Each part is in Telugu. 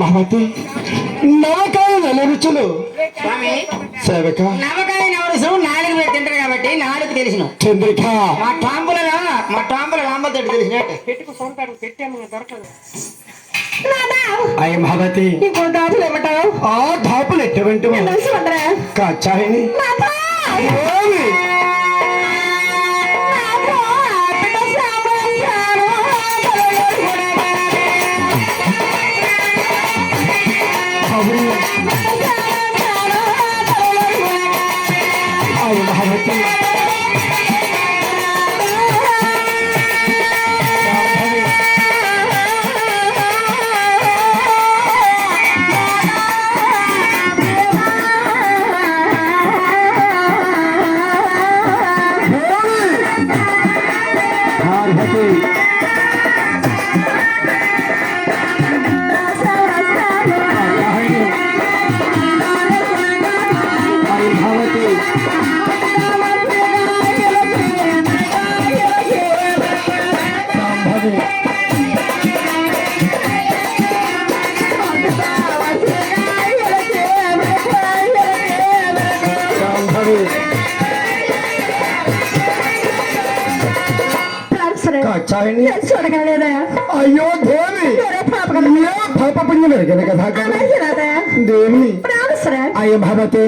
మహమతి నవకాయ నలురుచులు సేవక నవకాయ నవరుసు నాలుగు మీరు తింటారు కాబట్టి నాలుగు తెలిసిన చంద్రిక మా టాంపుల రాంబతో తెలిసినట్టు పెట్టుకు సొంతాడు పెట్టాము దొరకదు. అయ్య మహమతి ఇప్పుడు దాపులు ఏమంటావు? ఆ ధాపులు ఎటువంటి కాచాయని అయ్యో దేవి పాప పుణ్యం ఎరగను కదా దేవి అయ్య భవతి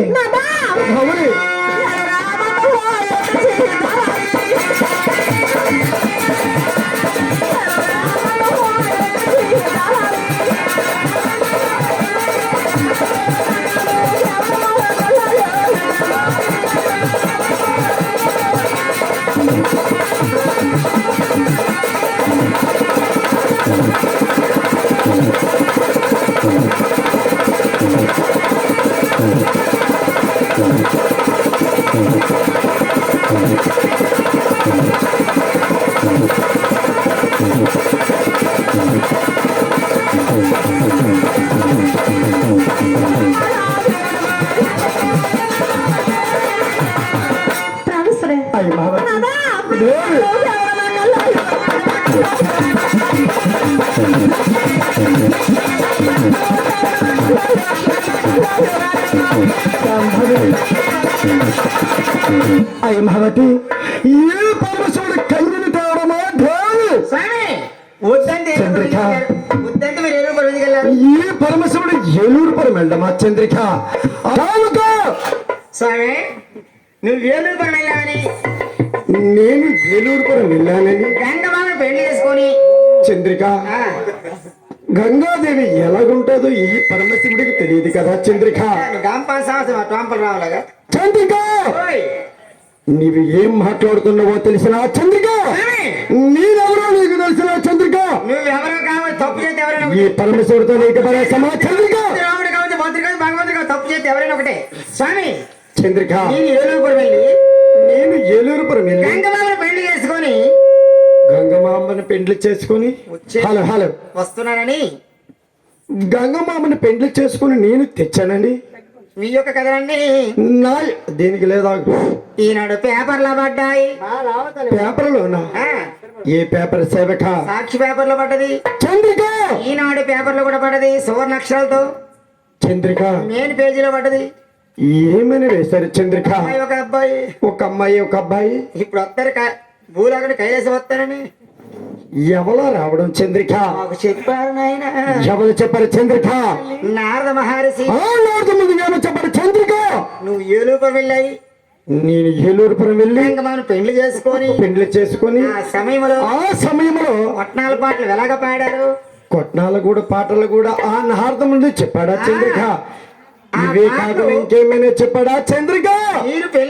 అయ్య మహవతి ఏ పరమశివుడు కన్యని తేవడమా ఈ పరమశివుడు ఏలూరుపురం వెళ్ళమా చంద్రిక స్వామి నువ్వు ఏలూరుపురం వెళ్ళావని నేను ఏలూరుపురం వెళ్ళానని గంగమామ పెళ్లి చేసుకొని చంద్రిక గంగాదేవి ఎలాగుంటుందో ఈ పరమశివుడికి తెలియదు కదా చంద్రిక చంద్రిక నీవు ఏం మాట్లాడుతున్నావో తెలిసిన చంద్రిక నీరెవరో నీకు తెలిసిన చంద్రిక ఈ పరమశివుడితో నీకు సమా చంద్రిక తప్పు చేస్తే ఎవరైనా ఒకటే స్వామి చంద్రిక ఏలూరుపురం వెళ్ళి నేను ఏలూరుపురం వెళ్ళి గంగమామను పెళ్లి చేసుకొని గంగమామని పెండ్లి చేసుకుని హలో వస్తున్నానని గంగమామని పెండ్లి చేసుకుని నేను తెచ్చానండి. మీ యొక్క కథనండి నా దీనికి లేదా ఈనాడు పేపర్లో పడ్డాయి. పేపర్లోనా? ఏ పేపర్ సేవక? సాక్షి పేపర్లో పడ్డది చంద్రిక. ఈనాడు పేపర్లో కూడా పడ్డది సువర్ణ అక్షరాలతో చంద్రిక. మెయిన్ పేజీలో పడ్డది. ఏమని వేశారు చంద్రిక? ఒక అబ్బాయి ఒక అమ్మాయి ఒక అబ్బాయి ఇప్పుడు వస్తారు భూలాగడ కైలాసం వస్తారని. ఎవరో రావడం చంద్రిక? మాకు చెప్పారు నాయన. ఎవరు చెప్పారు చంద్రిక? నారద మహర్షి. నారద ముందు ఏమో చెప్పారు చంద్రిక? నువ్వు ఏలూరుపురం వెళ్ళాయి, నేను ఏలూరుపురం వెళ్ళి మనం పెళ్లి చేసుకొని ఆ సమయంలో పట్నాల పాటలు ఎలాగ పాడారు, కొట్నాలు కూడా పాటలు కూడా ఆ నారద ముందు చెప్పాడా చంద్రిక? ఇవే కాదు ఇంకేమైనా చెప్పడా చంద్రిక? మీరు పెళ్లి